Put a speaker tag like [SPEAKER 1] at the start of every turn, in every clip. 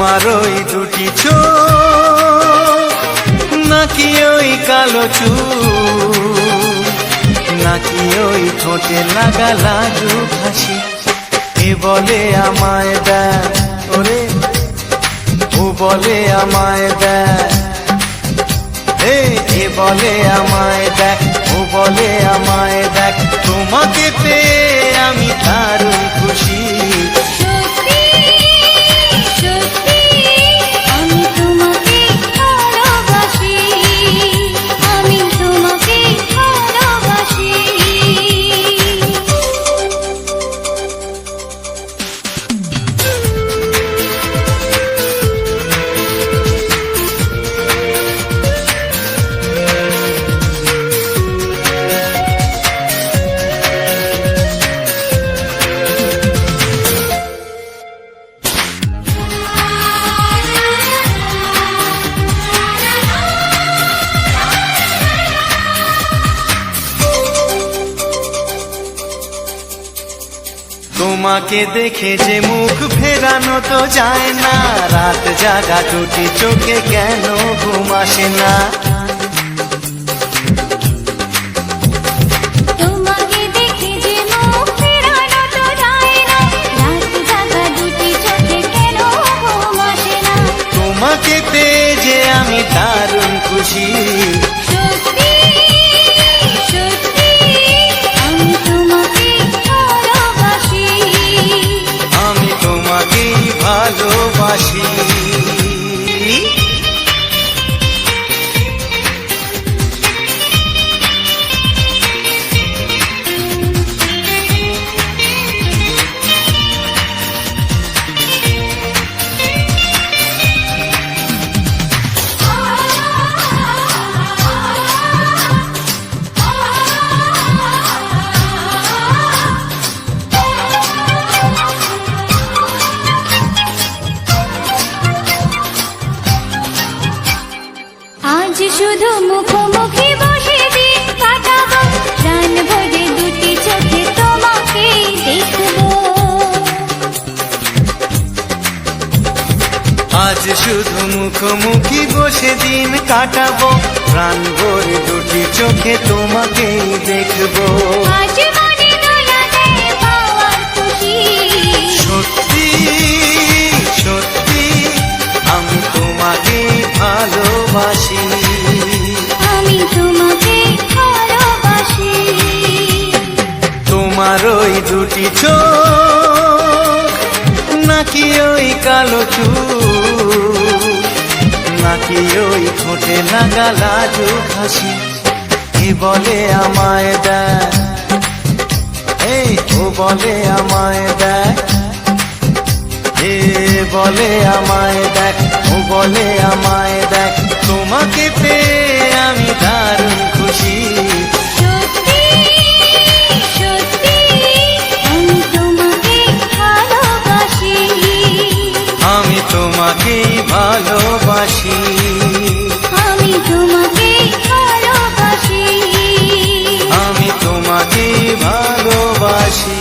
[SPEAKER 1] তোমার ওই দুটি চোখ নাকি ওই কালো চুল, নাকি ওই ঠোঁটে লাগা লাজুক হাসি, এ বলে আমায় দেয় ওরে, ও বলে আমায় দেয়, এ বলে আমায় দেখ, ও বলে আমায় দেখ, তোমাকে পেয়ে আমি দারুণ খুশি। তোমাকে দেখে যে মুখ ফেরানো তো যায় না, রাত জাগা দুটি চোখে কেন ঘুম আসে না।
[SPEAKER 2] তোমাকে দেখে যে মুখ ফেরানো তো যায় না, রাত জাগা দুটি চোখে কেন ঘুম আসে না।
[SPEAKER 1] তোমাকে পেয়ে যে আমি দারুণ খুশি। ভালোবাসি।
[SPEAKER 2] শুধু মুখোমুখি বসে দিন কাটাবো, প্রাণ ভরে দুটি চোখে তোমাকে দেখবো।
[SPEAKER 1] আজ শুধু মুখোমুখি বসে দিন কাটাবো, প্রাণ ভরে দুটি চোখে তোমাকেই দেখবো।
[SPEAKER 2] আজ মনে দোলা দেয় পাওয়ার খুশি,
[SPEAKER 1] সত্যি সত্যি আমি তোমাকে ভালোবাসি।
[SPEAKER 2] আমি তোমাকে ভালোবাসি।
[SPEAKER 1] তোমার ওই দুটি চোখ নাকি ওই কালো চুল, নাকি ওই ঠোঁটে লাগা লাজুক হাসি, এ বলে আমায় দেয়, ও বলে আমায় দেয়, এ বলে আমায় দেখ, ও বলে আমায় দেখ, তোমাকে পেয়ে আমি দারুণ খুশি।
[SPEAKER 2] সত্যি সত্যি আমি তোমাকে ভালোবাসি।
[SPEAKER 1] আমি তোমাকেই ভালোবাসি।
[SPEAKER 2] আমি তোমাকে ভালোবাসি।
[SPEAKER 1] আমি তোমাকেই ভালোবাসি।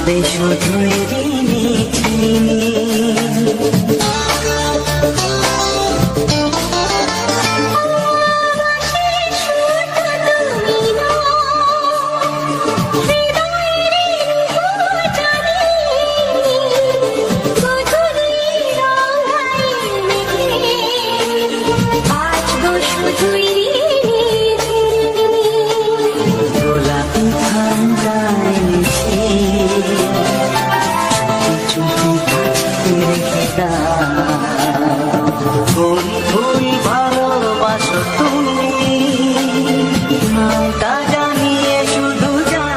[SPEAKER 3] বাঁচবে শুধুই ঋণী চিনি। গোলাপি ঠান্ডায় মিশে চুপি চুপি রেখে দাও। কোন ভুল ভালোবাসো তুমি, নামটা জানিয়ে শুধু যাও।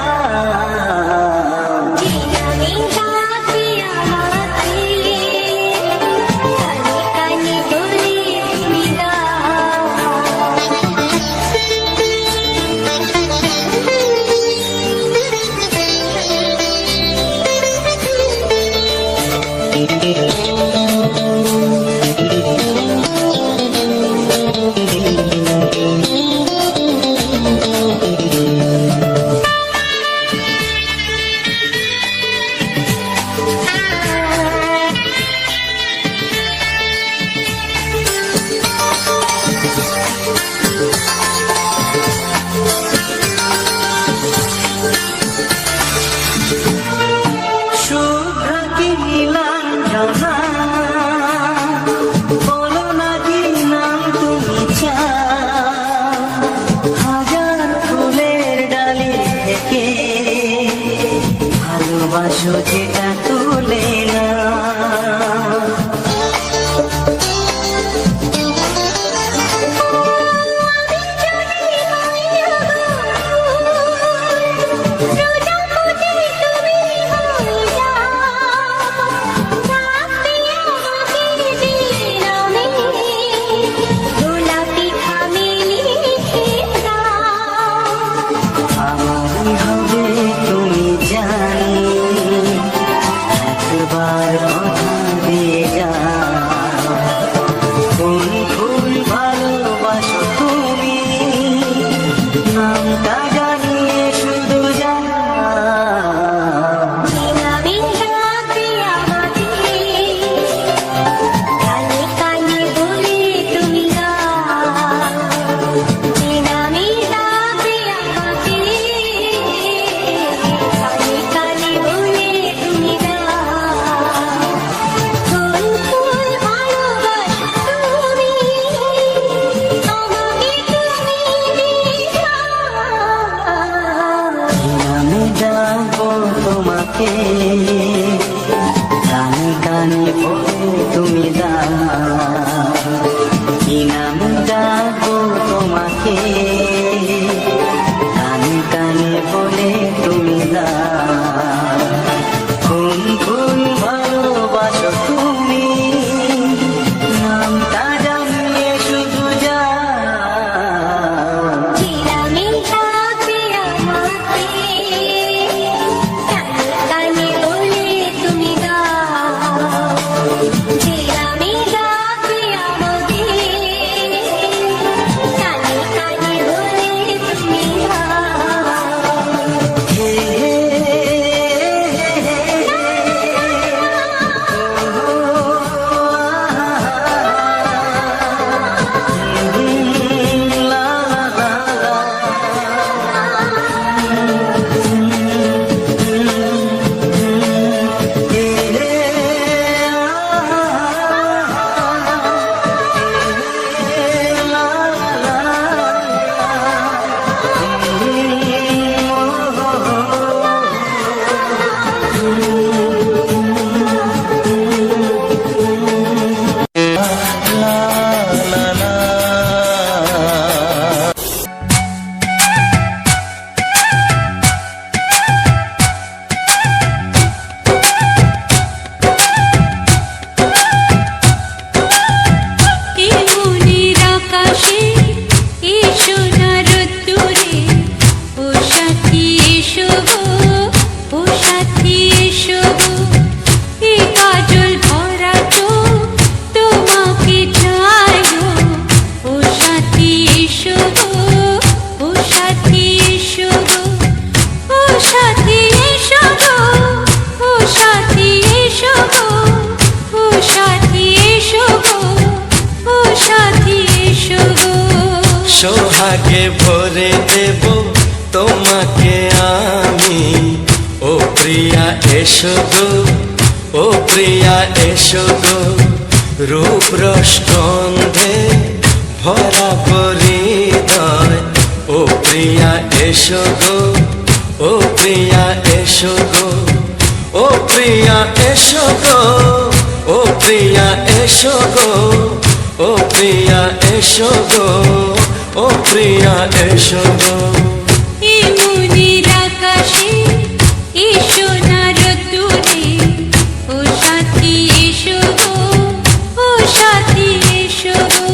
[SPEAKER 3] শুভ্র কি নীলাঞ্জনা, বলো না কি নাম তুমি চাও। হাজার ফুলের ডালি থেকে ভালোবাসো যেটা তুলে না। আমারই হবে তুমি জানি, একবার কথা দিয়ে যাও। কোন ফুল ভালোবাসো তুমি, নামটা জানিয়ে শুধু যাও। নামে ডাকবো তোমাকে, কানে কানে বলে তুমি দাও। কি নামে ডাকবো তোমাকে, কানে কানে বলে তুমি দাও। কোন ফুল ভালোবাসো তুমি, নামটা জানিয়ে শুধু যাও।
[SPEAKER 2] কানে বলে
[SPEAKER 1] সোহাগে ভরে দেব তোমাকে আমি। ও প্রিয়া এসো গো, ও প্রিয়া এসো গো, রূপ রস গন্ধে ভরা পরিদয়। ও প্রিয়া এসো গো, ও প্রিয়া এসো গো, ও প্রিয়া এসো গো, ও প্রিয়া এসো গো, ও প্রিয়া এসো গো, ও প্রিয়া এসো গো।
[SPEAKER 2] এই মনের আকাশে এসো না রোদ্দুরে, ও সাথী এসো গো, ও সাথী এসো গো।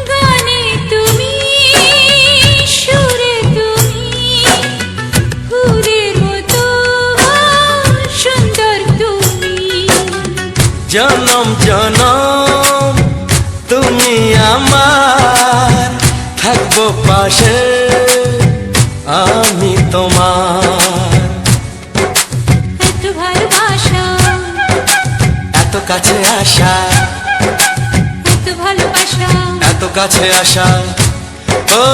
[SPEAKER 2] গানে তুমি, সুরে তুমি, ফুলের মতো সুন্দর তুমি।
[SPEAKER 1] জনম জনম তুমি আমার, থাকবো পাশে আমি তোমার।
[SPEAKER 2] এত ভালোবাসা,
[SPEAKER 1] এত কাছে আসা,
[SPEAKER 2] এত ভালোবাসা,
[SPEAKER 1] এত কাছে আসা, ও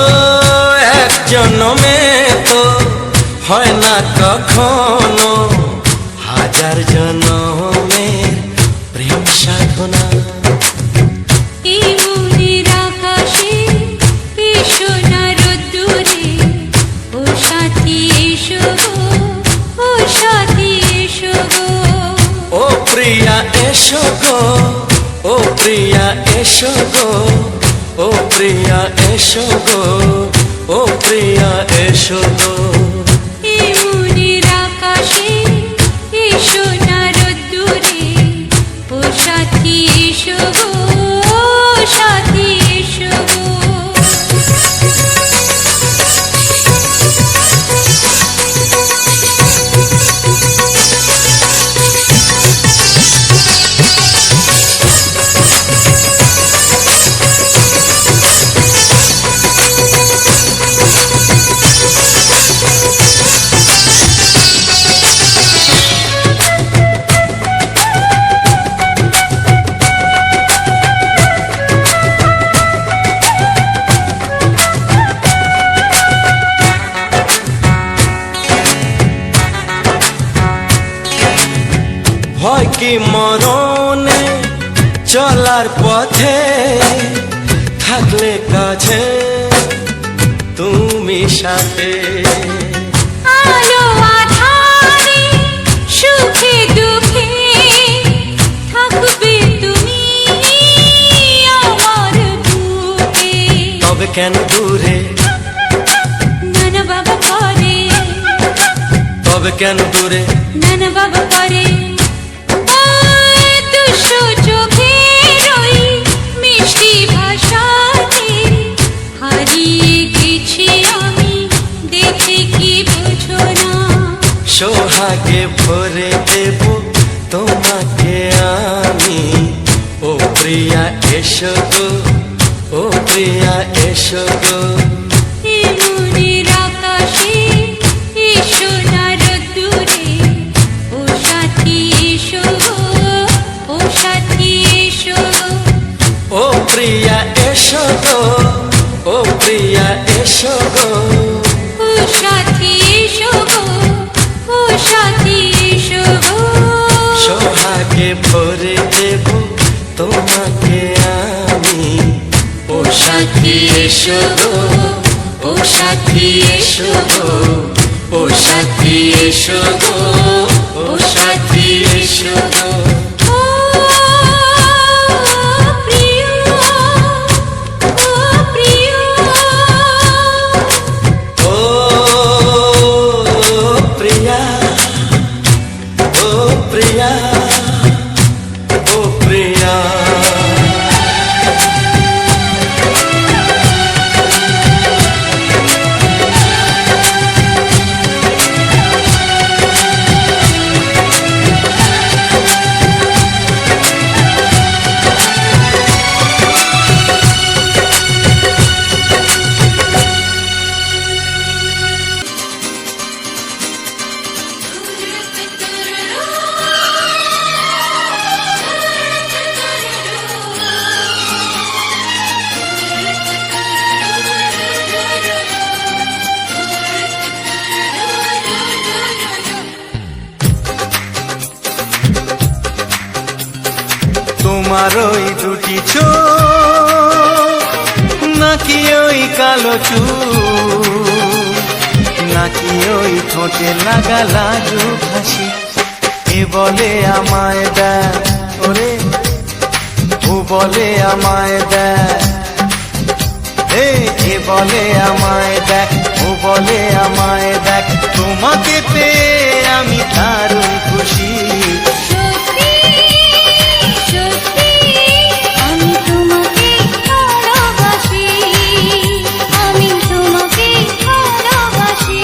[SPEAKER 1] এক জন্মে তো হয় না কখনো, হাজার জন্মের প্রেম সাধনা।
[SPEAKER 2] এই মনের আকাশে এসো না রোদ্দুরে, ও সাথী এসো গো, ও সাথী এসো গো।
[SPEAKER 1] ও প্রিয়া এসো গো, ও প্রিয়া এসো গো, ও প্রিয়া এসো গো, ও প্রিয়া এসো গো।
[SPEAKER 2] এই মনের আকাশে এসো না রোদ্দুরে, ও সাথী এসো গো, ও সাথী এসো গো।
[SPEAKER 1] ভয় কি মরণে চলার পথে, থাকলে কাছে তুমি সাথে।
[SPEAKER 2] আলো আঁধারে, সুখে দুঃখে, থাকবে তুমি আমার বুকে।
[SPEAKER 1] তবে কেন দূরে,
[SPEAKER 2] নানা বাবা করে,
[SPEAKER 1] তবে কেন দূরে,
[SPEAKER 2] নানা বাবা করে। ওই দুশো চোখের ওই মিষ্টি ভাষাতে হারিয়ে গেছি আমি, দেখে কি বোঝো না।
[SPEAKER 1] সোহাগে ভরে দেব তোমাকে আমি। ও প্রিয়া এসো গো, ও প্রিয়া এসো গো,
[SPEAKER 2] এই মনের আকাশে এসো না রোদ্দুরে, ও সাথী এসো গো, ও সাথী এসো গো।
[SPEAKER 1] ও প্রিয়া এসো গো, ও প্রিয়া এসো গো,
[SPEAKER 2] ও সাথী এসো গো, ও সাথী এসো গো।
[SPEAKER 1] সোহাগে ভরে দেব তোমাকে আমি। ও সাথী এসো গো, ও সাথী এসো গো, ও সাথী এসো গো, ও সাথী এসো গো।
[SPEAKER 2] ও প্রিয়, ও প্রিয়,
[SPEAKER 1] ও প্রিয়া, ও প্রিয়া, ও প্রিয়া। তোমার ওই দুটি চোখ নাকি ওই কালো চুল নাকি ওই ঠোঁটে লাগা লাজুক হাসি এ বলে আমায় দেখ ওরে ও বলে আমায় দেখ এ বলে আমায় দেখ ও বলে আমায় দেখ তোমাকে পেয়ে আমি দারুণ খুশি
[SPEAKER 2] সত্যি সত্যি আমি তোমাকে ভালোবাসি আমি তোমাকে ভালোবাসি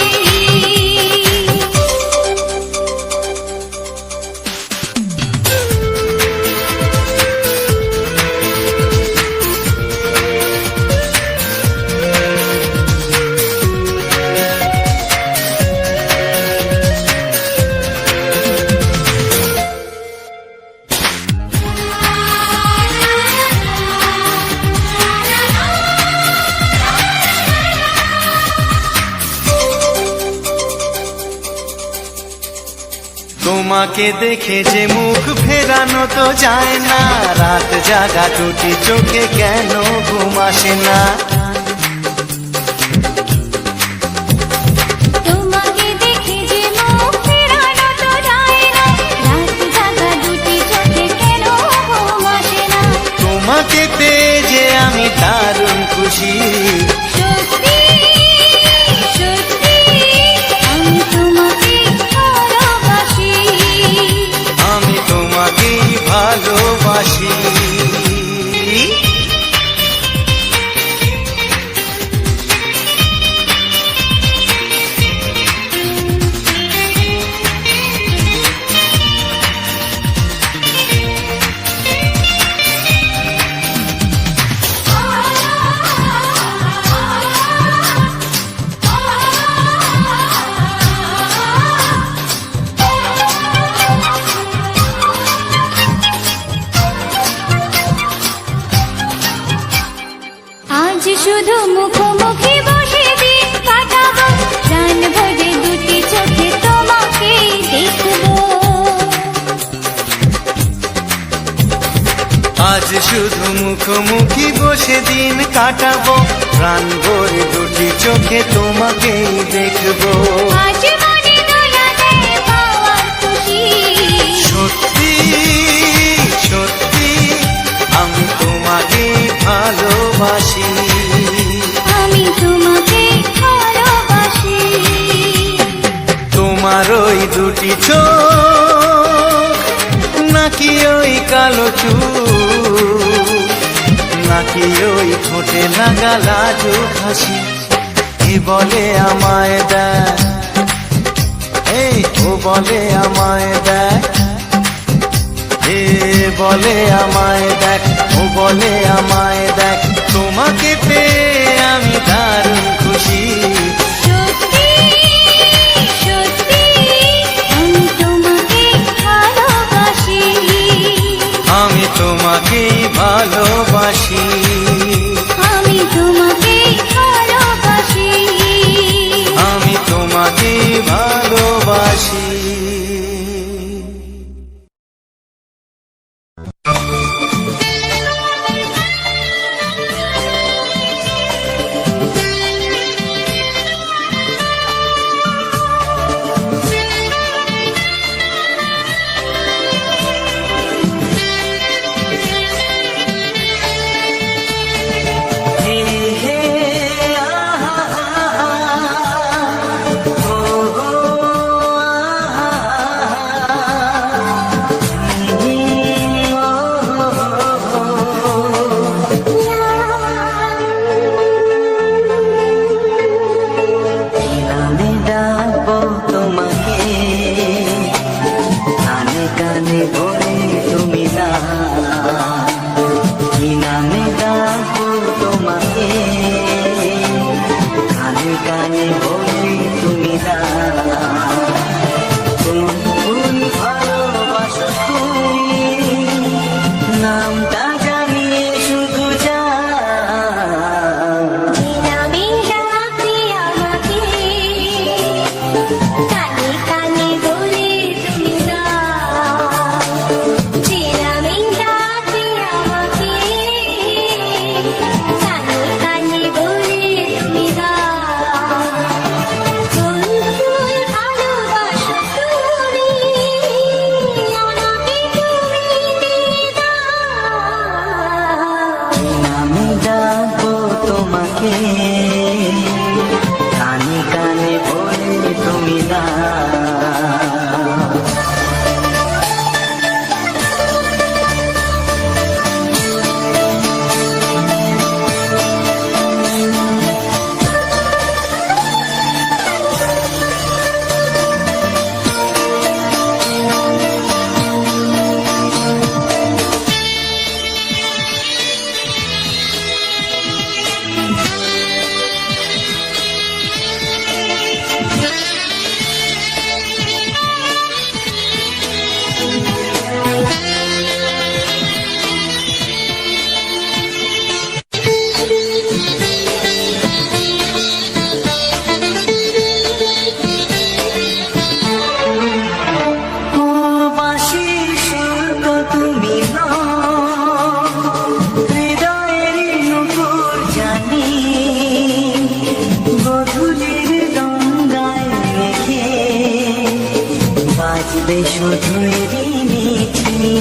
[SPEAKER 1] তোমাকে দেখে যে মুখ ফেরানো তো যায় না রাত জাগা দুটি চোখে কেন ঘুম আসে না
[SPEAKER 2] তোমাকে দেখে যে মুখ ফেরানো তো যায় না রাত জাগা দুটি চোখে কেন ঘুম আসে না
[SPEAKER 1] তোমাকে পেয়ে যে আমি দারুণ খুশি
[SPEAKER 2] সত্যি সত্যি আমি তোমাকে ভালোবাসি
[SPEAKER 1] আমি তোমাকেই ভালোবাসি
[SPEAKER 2] আজ শুধু মুখোমুখি বসে দিন কাটাবো প্রাণ ভরে দুটি চোখে তোমাকে দেখবো
[SPEAKER 1] আজ শুধু মুখোমুখি বসে দিন কাটাবো প্রাণ ভরে দুটি চোখে তোমাকেই দেখবো
[SPEAKER 2] আজ মনে দোলা দেয় পাওয়ার খুশি
[SPEAKER 1] সত্যি সত্যি আমি তোমাকেই ভালোবাসি
[SPEAKER 2] আমি তোমাকে ভালোবাসি
[SPEAKER 1] তোমার ওই দুটি চোখ নাকি ওই কালো চুল নাকি ওই ঠোঁটে লাগা লাজুক হাসি এ বলে আমায় দেখ এই ও বলে আমায় দেখ এ বলে আমায় দেখ ও বলে আমায় দেখ তোমাকে পেয়ে আমি দারুণ খুশি
[SPEAKER 2] সত্যি সত্যি আমি তোমাকে ভালোবাসি
[SPEAKER 1] আমি তোমাকেই ভালোবাসি
[SPEAKER 2] আমি তোমাকে ভালোবাসি
[SPEAKER 1] আমি তোমাকেই ভালোবাসি
[SPEAKER 3] আসবে শুধুই রিমিঝিমি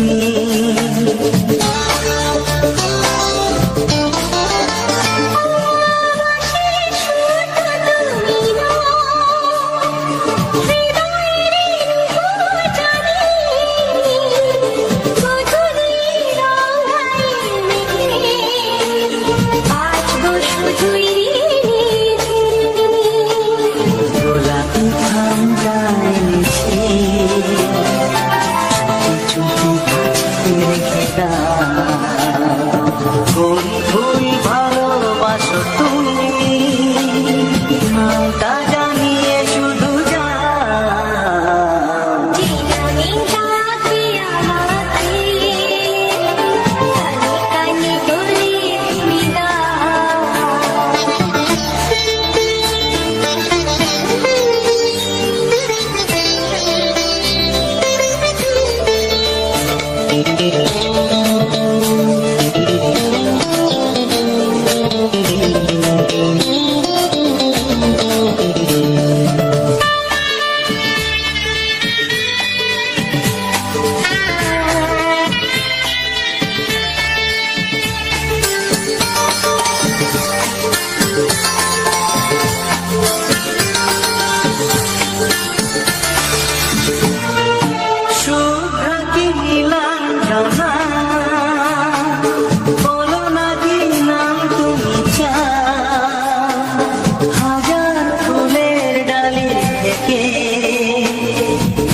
[SPEAKER 3] গোলাপি ঠান্ডা এনেছে চুপি চুপি রেখে দাও কোন ফুল ভালোবাসো তুমি নামটা জানিয়ে শুধু যাও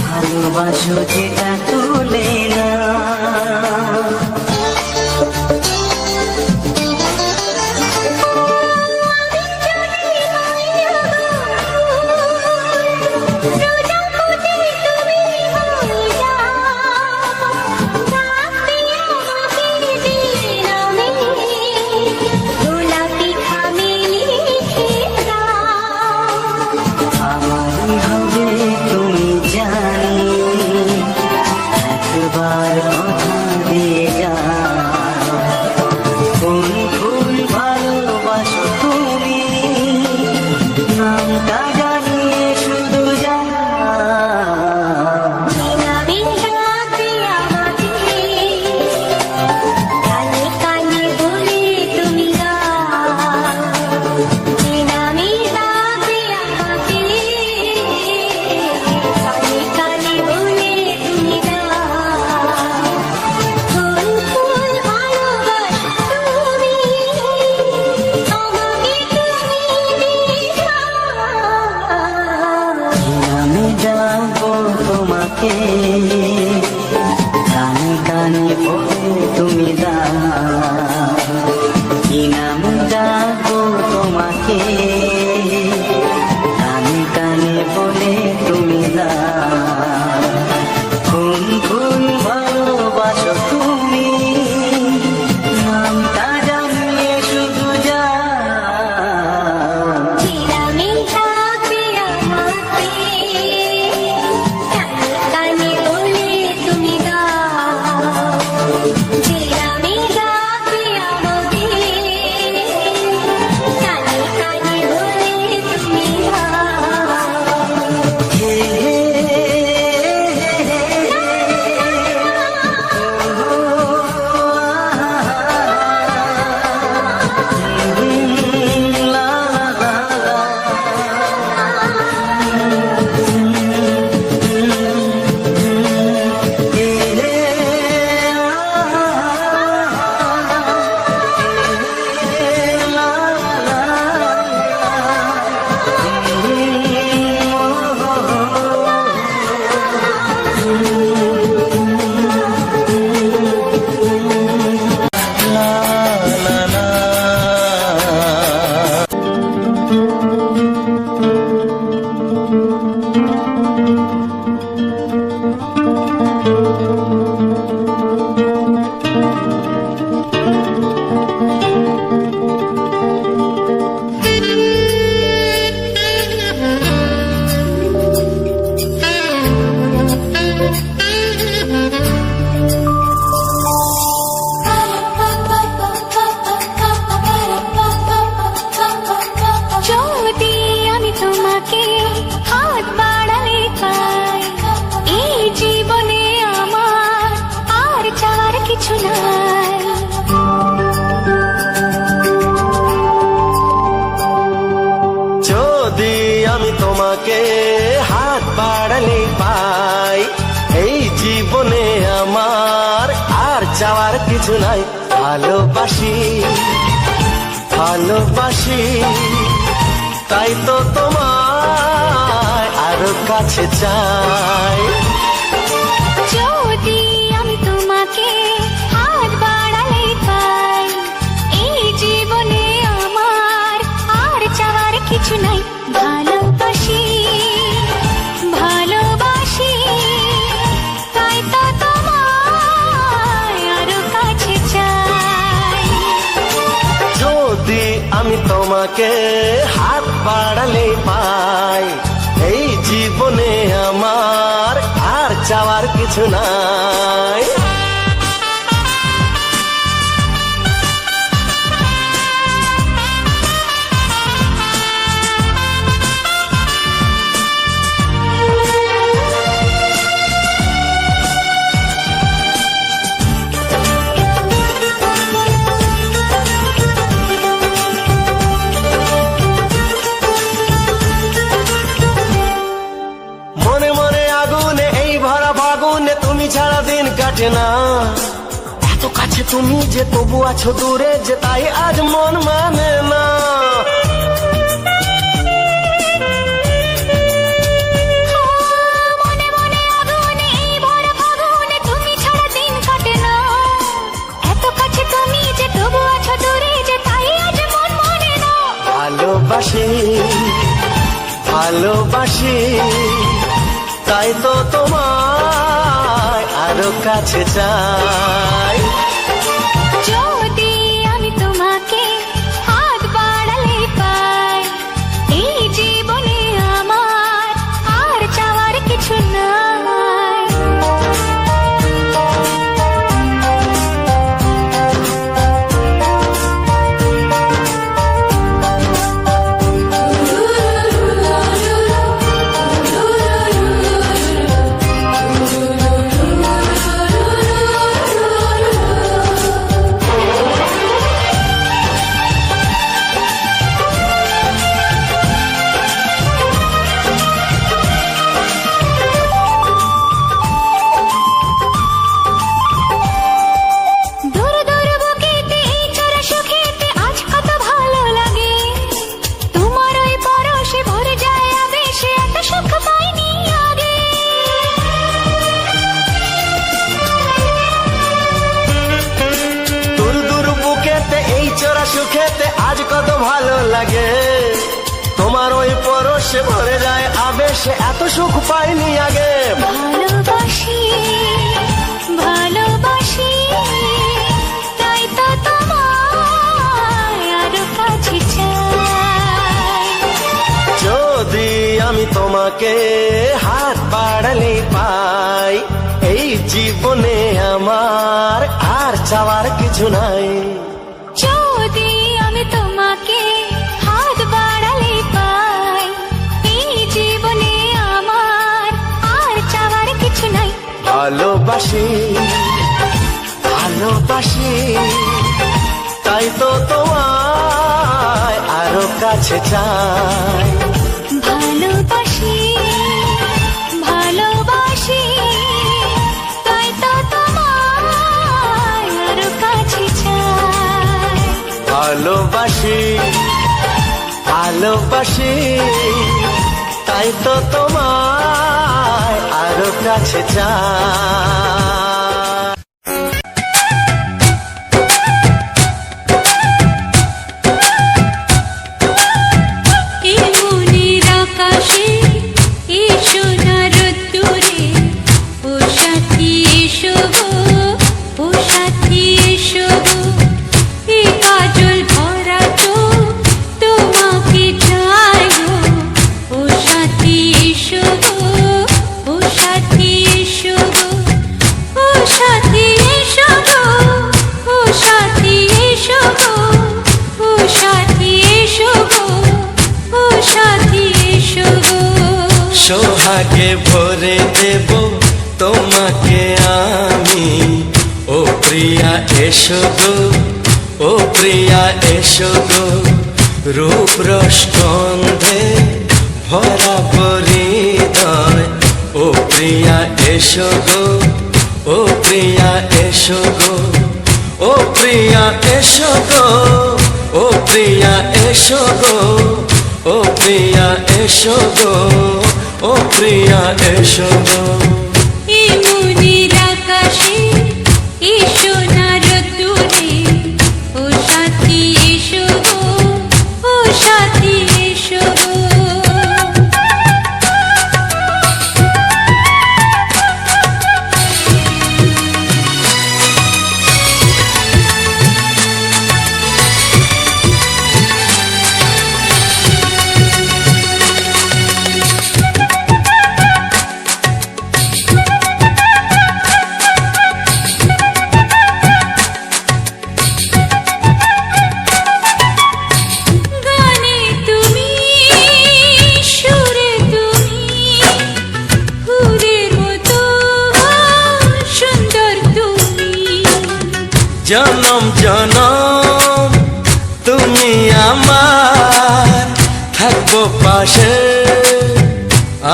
[SPEAKER 3] ভালোবাসো যেটা তুলে না আমারই হবে তুমি জানি একবার কথা দিয়ে যাও কোন ফুল ভালোবাসো তুমি নামটা জানিয়ে শুধু যাও আমি যাবো তোমাকে কানে কানে বলে তুমি দাও কি নাম যাবো তোমাকে কানে কানে বলে তুমি দাও কোন ফুল ভালোবাসো তুমি নামটা জানিয়ে শুধু যাও
[SPEAKER 2] কানে বলে
[SPEAKER 1] চাওয়ার কিছু নাই। ভালোবাসি ভালোবাসি তাই তো তোমায় আরো কাছে চাই।
[SPEAKER 2] যদি আমি তোমাকে হাত বাড়ালেই পাই, এই জীবনে আমার আর চাওয়ার কিছু নাই। ভালোবাসি ভালোবাসি তাই তো তোমায় আরো কাছে চাই।
[SPEAKER 1] যদি আমি তোমাকে হাত বাড়ালে পাই, এই জীবনে আমার আর চাওয়ার কিছু নাই। মনে মনে আগুনে এই ভরা ফাগুনে তুমি ছাড়া দিন কাটে না। এত কাছে তুমি যে তবু আছো দূরে, যে তাই আজ মন মানে না।
[SPEAKER 2] মনে মনে আগুনে এই ভরা ফাগুনে তুমি ছাড়া দিন কাটে না। এত কাছে তুমি যে তবু আছো দূরে, যে তাই আজ মন মানে না।
[SPEAKER 1] ভালোবাসি ভালোবাসি তাই তো তোমায় আরো কাছে চাই।
[SPEAKER 2] যদি আমি তোমাকে হাত বাড়ালে পাই, এই জীবনে আমার আর চাওয়ার কিছু নাই। দূর দূর বুকেতে এই চড়া সুখেতে আজ কত ভালো লাগে। তোমার ওই পরশে ভরে যায় আবেশে, এত সুখ পাইনি আগে।
[SPEAKER 1] দূর দূর বুকেতে এই চোরা সুখেতে আজ কত ভালো লাগে। তোমার ওই পরশে ভরে যায় আবেশে, এত সুখ পাইনি আগে।
[SPEAKER 2] ভালোবাসি ভালোবাসি তাই তো তোমায় আরো কাছে চাই।
[SPEAKER 1] যদি আমি তোমাকে হাত বাড়ালে পাই, এই জীবনে আমার আর চাওয়ার কিছু নাই।
[SPEAKER 2] যদি আমি তোমাকে হাত বাড়ালে পাই, এই জীবনে আমার আর চাওয়ার কিছু নাই।
[SPEAKER 1] ভালোবাসি ভালোবাসি তাই তো তোমায় আরো কাছে চাই।
[SPEAKER 2] ভালোবাসি ভালোবাসি তাই তো তোমায় আরো কাছে চাই।
[SPEAKER 1] ভালোবাসি ভালোবাসি তাই তো তোমায় আরো কাছে চাই।
[SPEAKER 2] এই মনের আকাশে এই সোনার রোদ্দুরে, ও সাথী এসো গো, ও সাথী এসো গো। এই কাজল ভরা চোখ তোমাকে চাই গো, ও সাথী এসো গো, ও সাথী এসো গো, ও সাথী এসো গো, ও সাথী এসো গো, ও সাথী এসো গো, ও সাথী এসো গো।
[SPEAKER 1] সোহাগে ভরে দেব তোমাকে আমি, ও প্রিয়া এসো গো, ও প্রিয়া এসো গো। রূপ রস গন্ধে ভরা হৃদয়, ও প্রিয়া এসো গো, ও প্রিয়া এসো গো। ও প্রিয়া এসো গো, ও প্রিয়া এসো গো, ও প্রিয়া এসো গো, ও প্রিয়া এসো গো।
[SPEAKER 2] এই মনের আকাশে এসো না রোদ্দুরে, ও সাথী এসো গো, ও সাথী এসো গো। গানে তুমি, সুরে তুমি, ফুলের মতো সুন্দর তুমি।
[SPEAKER 1] জনম জনম তুমি আমার, থাকবো পাশে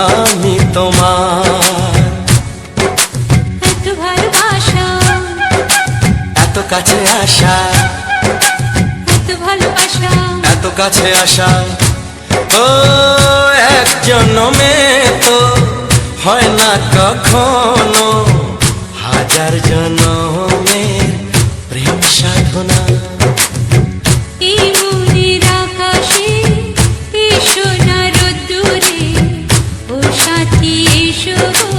[SPEAKER 1] আমি তোমার।
[SPEAKER 2] এত ভালোবাসা,
[SPEAKER 1] এত কাছে আসা,
[SPEAKER 2] এত ভালোবাসা,
[SPEAKER 1] এত কাছে আসা, ও এক জন্মে তো হয় না কখনো, হাজার জন্মের প্রেম সাধনা।
[SPEAKER 2] এই মনের আকাশে এসো না রোদ্দুরে, ও সাথী এসো গো,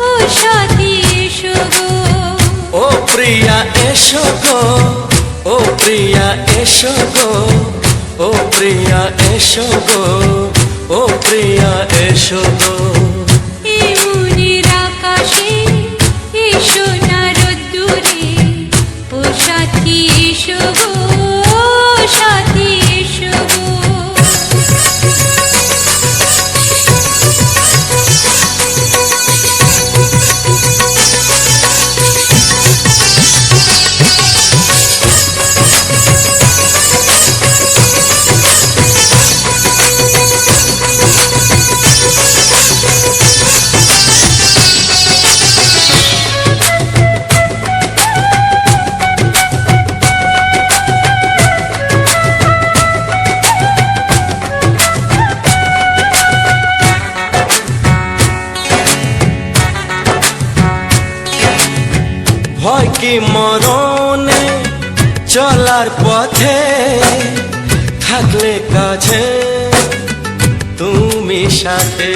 [SPEAKER 2] ও সাথী এসো গো।
[SPEAKER 1] ও প্রিয়া এসো গো, ও প্রিয়া এসো গো, ও প্রিয়া এসো গো, ও প্রিয়া এসো গো।
[SPEAKER 2] এই মনের আকাশে এসো না রোদ্দুরে, ও সাথী এসো গো, ও সাথী এসো গো।
[SPEAKER 1] ভয় কি মরণে চলার পথে, থাকলে কাছে তুমি সাথে।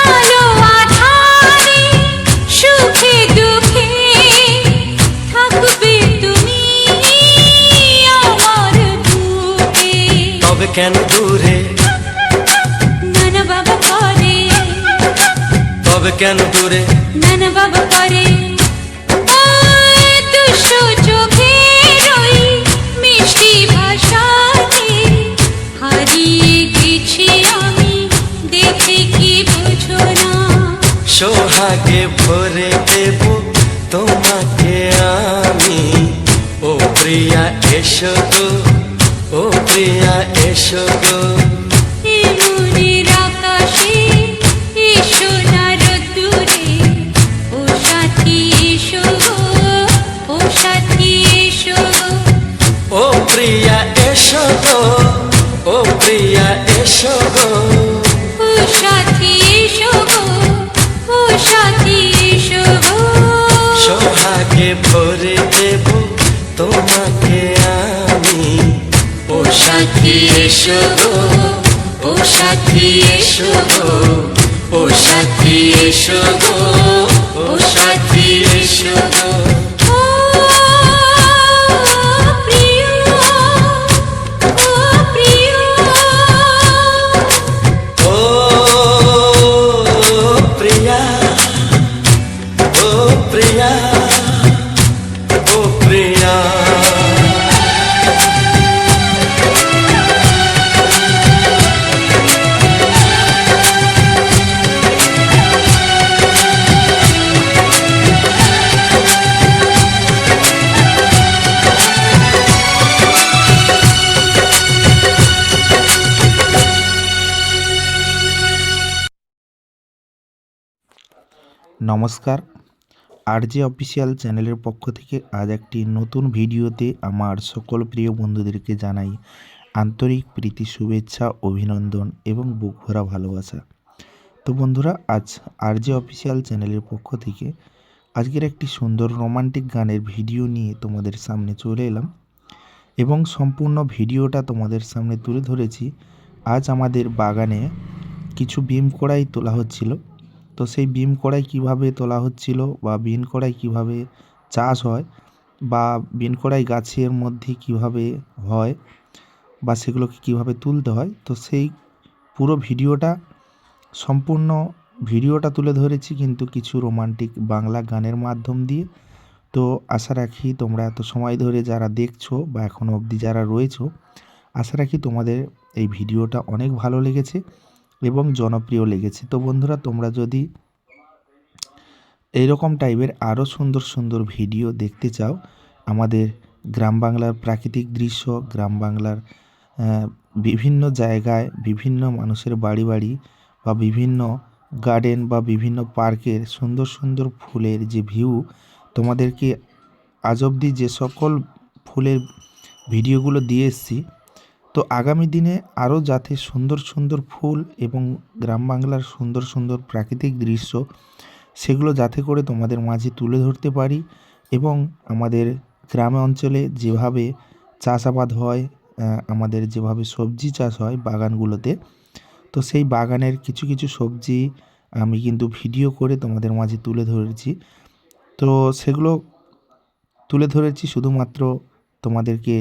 [SPEAKER 2] আলো আঁধারে সুখে দুঃখে থাকবে তুমি আমার বুকে।
[SPEAKER 1] তবে কেন দূরে,
[SPEAKER 2] নানা বাবা করে,
[SPEAKER 1] তবে কেন দূরে,
[SPEAKER 2] নানা বাবা করে। ওই দুষ্টু চোখের ওই মিষ্টি ভাষাতে হারিয়ে গেছি আমি, দেখে কি বুঝো না।
[SPEAKER 1] সোহাগে ভরে দেব তোমাকে আমি, ও প্রিয়া এসো গো, ও প্রিয়া এসো গো।
[SPEAKER 2] এই মনের আকাশে এসো না রোদ্দুরে, ও সাথী এসো গো, ও সাথী এসো গো।
[SPEAKER 1] ও প্রিয়া এসো গো, ও প্রিয়া এসো গো।
[SPEAKER 2] ও সাথী এসো গো, ও সাথী এসো গো।
[SPEAKER 1] সোহাগে ভরে দেব তোমাকে আমি, ও সাথী এসো গো, ও সাথী এসো গো, ও সাথী এসো গো, ও সাথী এসো গো।
[SPEAKER 2] ও প্রিয়, ও প্রিয়,
[SPEAKER 1] ও প্রিয়া, ও প্রিয়া, ও প্রিয়া।
[SPEAKER 4] নমস্কার, আরজে অফিসিয়াল চ্যানেলের পক্ষ থেকে আজ একটি নতুন ভিডিওতে আমার সকল প্রিয় বন্ধুদেরকে জানাই আন্তরিক প্রীতি, শুভেচ্ছা, অভিনন্দন এবং বুক ভরা ভালোবাসা। তো বন্ধুরা, আজ আরজে অফিসিয়াল চ্যানেলের পক্ষ থেকে আজকের একটি সুন্দর রোমান্টিক গানের ভিডিও নিয়ে তোমাদের সামনে চলে এলাম এবং সম্পূর্ণ ভিডিওটা তোমাদের সামনে তুলে ধরেছি। আজ আমাদের বাগানে কিছু বিম কড়াই তোলা হচ্ছিল। তো সেই বিম কড়াই কীভাবে তোলা হচ্ছিল বা বিন কড়াই কীভাবে চাষ হয় বা বিন কড়াই গাছের মধ্যে কিভাবে হয় বা সেগুলোকে কীভাবে তুলতে হয়, তো সেই পুরো ভিডিওটা সম্পূর্ণ ভিডিওটা তুলে ধরেছি কিন্তু কিছু রোমান্টিক বাংলা গানের মাধ্যম দিয়ে। তো আশা রাখি তোমরা এত সময় ধরে যারা দেখছো বা এখনও অবধি যারা রয়েছো, আশা রাখি তোমাদের এই ভিডিওটা অনেক ভালো লেগেছে এবং জনপ্রিয় লেগেছে। তো বন্ধুরা, তোমরা যদি এইরকম টাইপের আরও সুন্দর সুন্দর ভিডিও দেখতে চাও, আমাদের গ্রাম বাংলার প্রাকৃতিক দৃশ্য, গ্রাম বাংলার বিভিন্ন জায়গায় বিভিন্ন মানুষের বাড়ি বাড়ি বা বিভিন্ন গার্ডেন বা বিভিন্ন পার্কের সুন্দর সুন্দর ফুলের যে ভিউ, তোমাদেরকে আজ অবধি যে সকল ফুলের ভিডিওগুলো দিয়ে এসেছি, তো আগামী দিনে আরও যাতে সুন্দর সুন্দর ফুল এবং গ্রাম বাংলার সুন্দর সুন্দর প্রাকৃতিক দৃশ্য সেগুলো যাতে করে তোমাদের মাঝে তুলে ধরতে পারি এবং আমাদের গ্রামে অঞ্চলে যেভাবে চাষাবাদ হয়, আমাদের যেভাবে সবজি চাষ হয় বাগানগুলোতে, তো সেই বাগানের কিছু কিছু সবজি আমি কিন্তু ভিডিও করে তোমাদের মাঝে তুলে ধরেছি। তো সেগুলো তুলে ধরেছি শুধুমাত্র তোমাদেরকে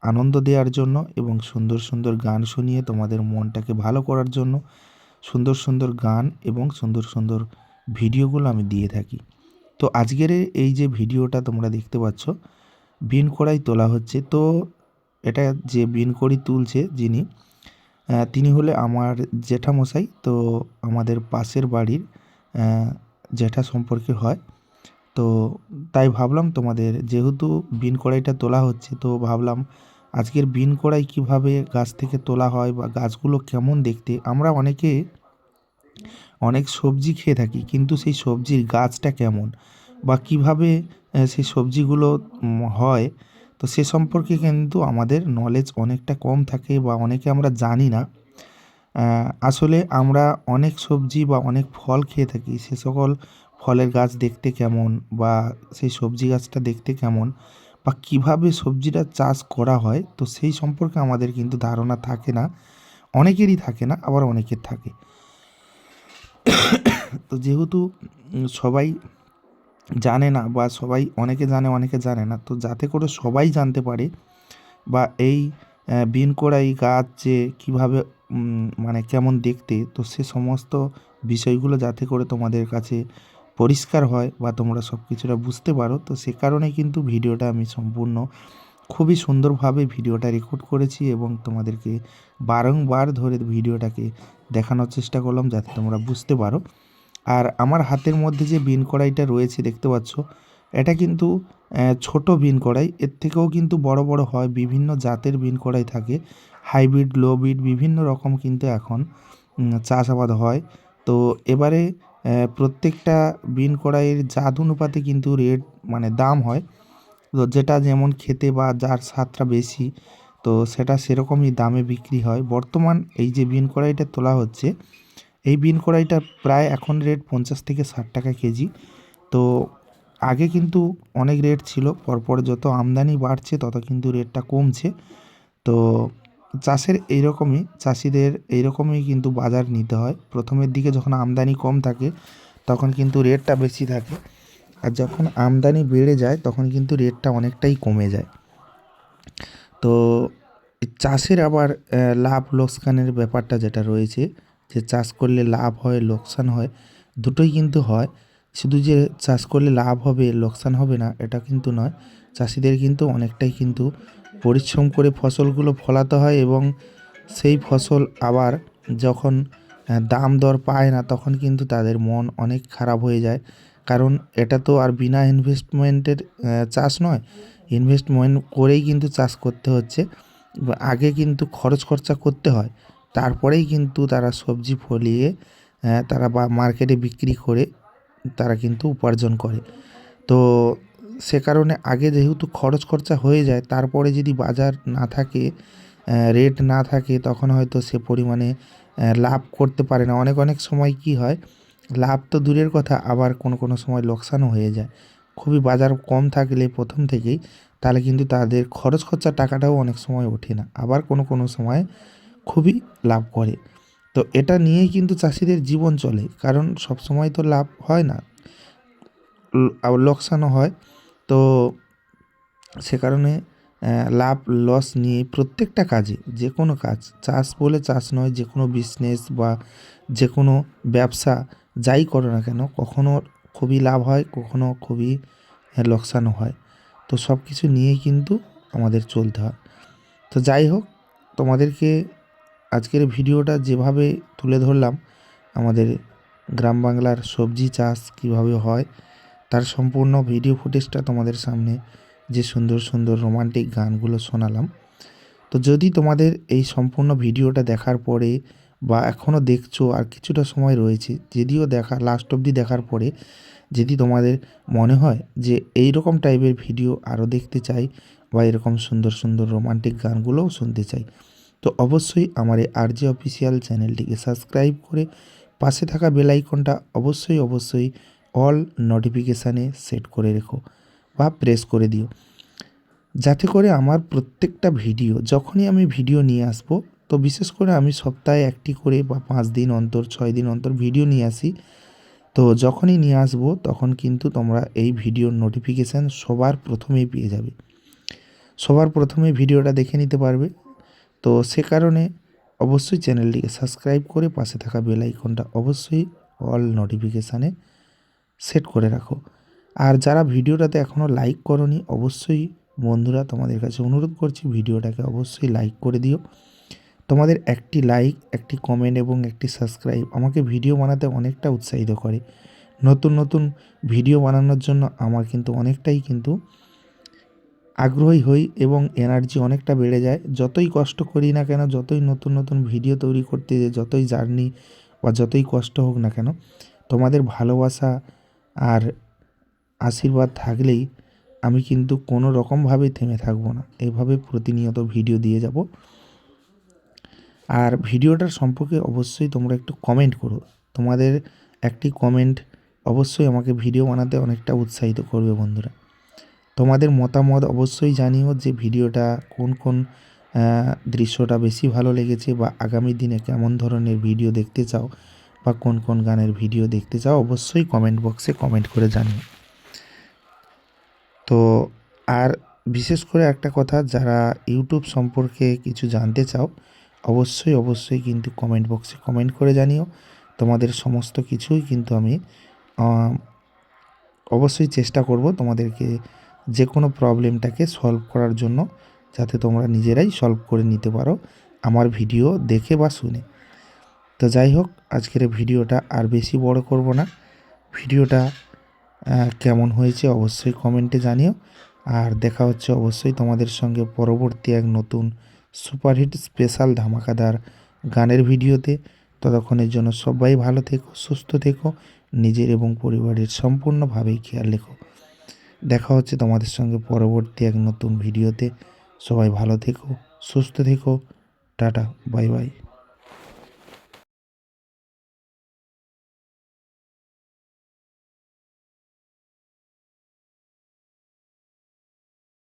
[SPEAKER 4] আনন্দ দেওয়ার জন্য এবং সুন্দর সুন্দর গান শুনিয়ে তোমাদের মনটাকে ভালো করার জন্য সুন্দর সুন্দর গান এবং সুন্দর সুন্দর ভিডিওগুলো আমি দিয়ে থাকি। তো আজকের এই যে ভিডিওটা তোমরা দেখতে পাচ্ছ, বিন কড়াই তোলা হচ্ছে। তো এটা যে বিন কড়ি তুলছে যিনি, তিনি হলে আমার জ্যাঠামশাই। তো আমাদের পাশের বাড়ির জ্যাঠা সম্পর্কে হয়। তো তাই ভাবলাম তোমাদের, যেহেতু বিন কড়াইটা তোলা হচ্ছে, তো ভাবলাম আজকের বিন কড়াই কীভাবে গাছ থেকে তোলা হয় বা গাছগুলো কেমন দেখতে। আমরা অনেকে অনেক সবজি খেয়ে থাকি, কিন্তু সেই সবজির গাছটা কেমন বা কিভাবে সেই সবজিগুলো হয়, তো সে সম্পর্কে কিন্তু আমাদের নলেজ অনেকটা কম থাকে বা অনেকে আমরা জানি না। আসলে আমরা অনেক সবজি বা অনেক ফল খেয়ে থাকি, সে সকল ফলের গাছ দেখতে কেমন বা সেই সবজি গাছটা দেখতে কেমন বা কিভাবে সবজিটা চাষ করা হয়, তো সেই সম্পর্কে আমাদের কিন্তু ধারণা থাকে না। অনেকেরই থাকে না, আবার অনেকের থাকে। তো যেহেতু সবাই জানে না বা সবাই, অনেকে জানে অনেকে জানে না, তো যাতে করে সবাই জানতে পারে বা এই বিন কড়াই গাছ যে কীভাবে মানে কেমন দেখতে, তো সে সমস্ত বিষয়গুলো যাতে করে তোমাদের কাছে পরিষ্কার হয় বা তোমরা সব কিছুটা বুঝতে পারো, তো সে কারণে কিন্তু ভিডিওটা আমি সম্পূর্ণ খুবই সুন্দরভাবে ভিডিওটা রেকর্ড করেছি এবং তোমাদেরকে বারংবার ধরে ভিডিওটাকে দেখানোর চেষ্টা করলাম যাতে তোমরা বুঝতে পারো। আর আমার হাতের মধ্যে যে বিন কড়াইটা রয়েছে দেখতে পাচ্ছ, এটা কিন্তু ছোট বিন কড়াই, এর থেকেও কিন্তু বড় বড় হয়। বিভিন্ন জাতের বিন কড়াই থাকে, হাইব্রিড, লো বিট, বিভিন্ন রকম কিন্তু এখন চাষাবাদ হয়। তো এবারে প্রত্যেকটা বিন কড়াইয়ের জাত অনুপাতে কিন্তু রেট মানে দাম হয়। তো যেটা যেমন খেতে বা যার স্বাদটা বেশি, তো সেটা সেরকমই দামে বিক্রি হয়। বর্তমান এই যে বিন কড়াইটা তোলা হচ্ছে, এই বিন কড়াইটা প্রায় এখন রেট 50 থেকে 60 টাকা কেজি। তো আগে কিন্তু অনেক রেট ছিল, পরপর যত আমদানি বাড়ছে তত কিন্তু রেটটা কমছে। তো চাষের এইরকমই, চাষিদের এইরকমই কিন্তু বাজার নিতে হয়। প্রথমের দিকে যখন আমদানি কম থাকে তখন কিন্তু রেটটা বেশি থাকে, আর যখন আমদানি বেড়ে যায় তখন কিন্তু রেটটা অনেকটাই কমে যায়। তো চাষের আবার লাভ লোকসানের ব্যাপারটা যেটা রয়েছে, যে চাষ করলে লাভ হয় লোকসান হয়, দুটোই কিন্তু হয়। শুধু যে চাষ করলে লাভ হবে লোকসান হবে না এটা কিন্তু নয়, চাষিদের কিন্তু অনেকটাই কিন্তু পরিশ্রম করে ফসলগুলো ফলাতে হয় এবং সেই ফসল আবার যখন দাম দর পায় না তখন কিন্তু তাদের মন অনেক খারাপ হয়ে যায়। কারণ এটা তো আর বিনা ইনভেস্টমেন্টের চাষ নয়, ইনভেস্টমেন্ট করেই কিন্তু চাষ করতে হচ্ছে। আগে কিন্তু খরচ খরচা করতে হয়, তারপরেই কিন্তু তারা সবজি ফলিয়ে তারা বা মার্কেটে বিক্রি করে তারা কিন্তু উপার্জন করে। তো সে কারণে আগে যেহেতু খরচ খরচা হয়ে যায়, তারপরে যদি বাজার না থাকে, রেট না থাকে, তখন হয়তো সে পরিমাণে লাভ করতে পারে না। অনেক সময় কি হয়, লাভ তো দূরের কথা, আবার কোনো সময় লোকসানও হয়ে যায়। খুবই বাজার কম থাকলে প্রথম থেকেই, তাহলে কিন্তু তাদের খরচ খরচার টাকাটাও অনেক সময় ওঠে না, আবার কোনো সময় খুবই লাভ করে। তো এটা নিয়েই কিন্তু চাষিদের জীবন চলে, কারণ সবসময় তো লাভ হয় না, আবার লোকসানও হয়। তো সে কারণে লাভ লস নিয়ে প্রত্যেকটা কাজে, যে কোনো কাজ, চাষ বলে চাষ নয়, যে কোনো বিজনেস বা যে কোনো ব্যবসা যাই করো না কেন, কখনো খুবই লাভ হয়, কখনো খুবই লোকসানও হয়। তো সব কিছু নিয়েই কিন্তু আমাদের চলতে হয়। তো যাই হোক, তোমাদেরকে আজকের ভিডিওটা যেভাবে তুলে ধরলাম, আমাদের গ্রাম বাংলার সবজি চাষ কীভাবে হয়, তার সম্পূর্ণ ভিডিও ফুটেজটা তোমাদের সামনে, যে সুন্দর রোমান্টিক গানগুলো শোনালাম। তো যদি তোমাদের এই সম্পূর্ণ ভিডিওটা দেখার পরে, বা এখনও দেখছো আর কিছুটা সময় রয়েছে, যদিও লাস্ট অবধি দেখার পরে যদি তোমাদের মনে হয় যে এই রকম টাইপের ভিডিও আরও দেখতে চাই, বা এরকম সুন্দর রোমান্টিক গানগুলোও শুনতে চাই, তো অবশ্যই আমার এই RJ অফিসিয়াল চ্যানেলটিকে সাবস্ক্রাইব করে পাশে থাকা বেল আইকনটা অবশ্যই অল নোটিফিকেশানে সেট করে রেখো বা প্রেস করে দিও, যাতে করে আমার প্রত্যেকটা ভিডিও, যখনই আমি ভিডিও নিয়ে আসব, তো বিশেষ করে আমি সপ্তাহে একটি করে বা 5 দিন অন্তর 6 দিন অন্তর ভিডিও নিয়ে আসি। তো যখনই নিয়ে আসব, তখন কিন্তু তোমরা এই ভিডিওর নোটিফিকেশান সবার প্রথমেই পেয়ে যাবে, সবার প্রথমে ভিডিওটা দেখে নিতে পারবে। তো সে কারণে অবশ্যই চ্যানেলটিকে সাবস্ক্রাইব করে পাশে থাকা বেল আইকনটা অবশ্যই অল নোটিফিকেশানে সেট করে রাখো। আর যারা ভিডিওটাতে এখনও লাইক করোনি, অবশ্যই বন্ধুরা তোমাদের কাছে অনুরোধ করছি, ভিডিওটাকে অবশ্যই লাইক করে দিও। তোমাদের একটি লাইক, একটি কমেন্ট এবং একটি সাবস্ক্রাইব আমাকে ভিডিও বানাতে অনেকটা উৎসাহিত করে। নতুন ভিডিও বানানোর জন্য আমার কিন্তু অনেকটাই আগ্রহী হই, এবং এনার্জি অনেকটা বেড়ে যায়। যতই কষ্ট করি না কেন, যতই নতুন ভিডিও তৈরি করতে, যতই জার্নি বা যতই কষ্ট হোক না কেন, তোমাদের ভালোবাসা আর আশীর্বাদ থাকলেই আমি কিন্তু কোনো রকমভাবেই থেমে থাকবো না, এভাবে প্রতিনিয়ত ভিডিও দিয়ে যাব। আর ভিডিওটার সম্পর্কে অবশ্যই তোমরা একটু কমেন্ট করো, তোমাদের একটি কমেন্ট অবশ্যই আমাকে ভিডিও বানাতে অনেকটা উৎসাহিত করবে বন্ধুরা। তোমাদের মতামত অবশ্যই জানিও, যে ভিডিওটা কোন দৃশ্যটা বেশি ভালো লেগেছে, বা আগামী দিনে কেমন ধরনের ভিডিও দেখতে চাও, বা কোন গানের ভিডিও দেখতে চাও, অবশ্যই কমেন্ট বক্সে কমেন্ট করে জানিও। তো আর বিশেষ করে একটা কথা, যারা ইউটিউব সম্পর্কে কিছু জানতে চাও, অবশ্যই কিন্তু কমেন্ট বক্সে কমেন্ট করে জানিও। তোমাদের সমস্ত কিছুই কিন্তু আমি অবশ্যই চেষ্টা করব তোমাদেরকে যে কোনো প্রবলেমটাকে সলভ করার জন্য, যাতে তোমরা নিজেরাই সলভ করে নিতে পারো আমার ভিডিও দেখে বা শুনে। তো যাই হোক, আজকের ভিডিওটা আর বেশি বড় করব না। ভিডিওটা কেমন হয়েছে অবশ্যই কমেন্টে জানিও। আর দেখা হচ্ছে অবশ্যই তোমাদের সঙ্গে পরবর্তী এক নতুন সুপারহিট স্পেশাল ধামাকাদার গানের ভিডিওতে। ততক্ষণের জন্য সবাই ভালো থেকো, সুস্থ থেকো, নিজের এবং পরিবারের সম্পূর্ণভাবেই খেয়াল রেখো। দেখা হচ্ছে তোমাদের সঙ্গে পরবর্তী এক নতুন ভিডিওতে। সবাই ভালো থেকো, সুস্থ থেকো, টাটা, বাই বাই।